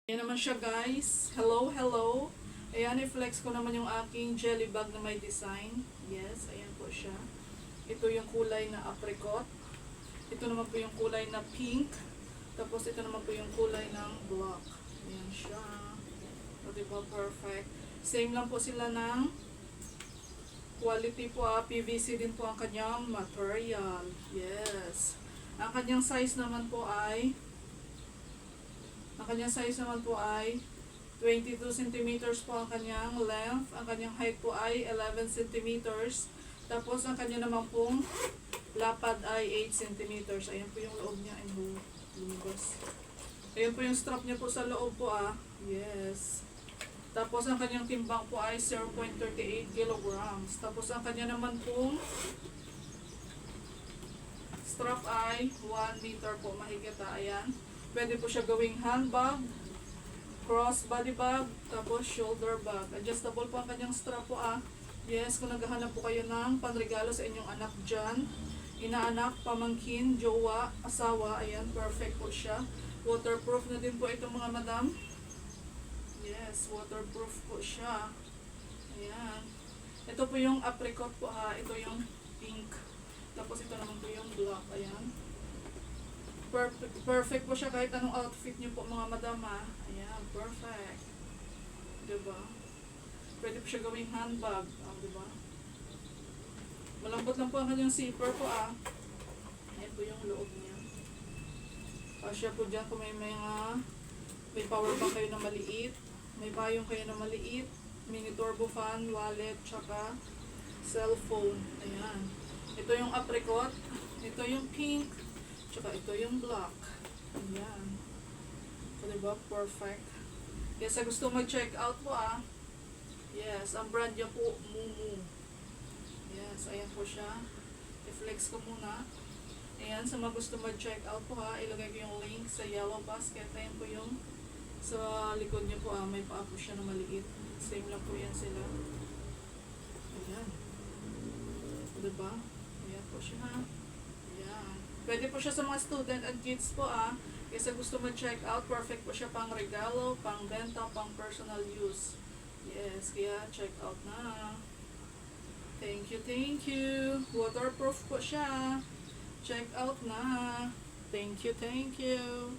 Ayan naman siya guys. Hello, hello. Ayan, i-flex ko naman yung aking jelly bag na may design. Yes, ayan po siya. Ito yung kulay na apricot. Ito naman po yung kulay na pink. Tapos ito naman po yung kulay ng black. Ayan siya. O diba, perfect. Same lang po sila ng quality po. PVC din po ang kanyang material. Yes. Ang kanyang size naman po ay 22 centimeters po ang kanyang length. Ang kanyang height po ay 11 centimeters. Tapos ang kanya naman pong lapad ay 8 centimeters. Ayan po yung loob niya. Lumabas. Ayan po yung strap niya po sa loob po Yes. Tapos ang kanyang timbang po ay 0.38 kilograms. Tapos ang kanya naman pong strap ay 1 meter po mahigit. Ayan. Pwede po siya gawing handbag, cross body bag, tapos shoulder bag. Adjustable po ang kanyang strap po Yes, kung naghahanap po kayo ng panregalo sa inyong anak dyan, inaanak, pamangkin, jowa, asawa, ayan, perfect po siya. Waterproof na din po ito mga madam. Yes, waterproof po siya. Ayan. Ito po yung apricot po ito yung pink. Tapos ito naman po yung black, ayan. Perfect po siya kahit anong outfit niyo po mga madam Ayan, perfect. Diba? Pwede po siya gawing handbag. Diba? Malambot lang po ang kanyang zipper po Ayan po yung loob niya. Siya po dyan kung may power bank kayo na maliit, may payong kayo na maliit, mini turbo fan, wallet, tsaka cellphone. Ayan. Ito yung apricot, ito yung pink, tsaka ito yung black. Ayan. So, diba? Perfect. Yes, sa gusto mag-check out po Yes, ang brand niya po, Mumu. Yes, ayan po siya. I-flex ko muna. Ayan, sa mga gusto mag-check out po ilagay ko yung link sa yellow basket. Ayan po yung sa likod niya po may paa po siya na maliit. Same lang po yan sila. Ayan. Diba? Ayan po siya Ayan. Pwede po siya sa mga student and kids po Kasi gusto mag-check out, perfect po siya pang regalo, pang benta, pang personal use. Yes, kaya check out na. Thank you, thank you. Waterproof po siya. Check out na. Thank you, thank you.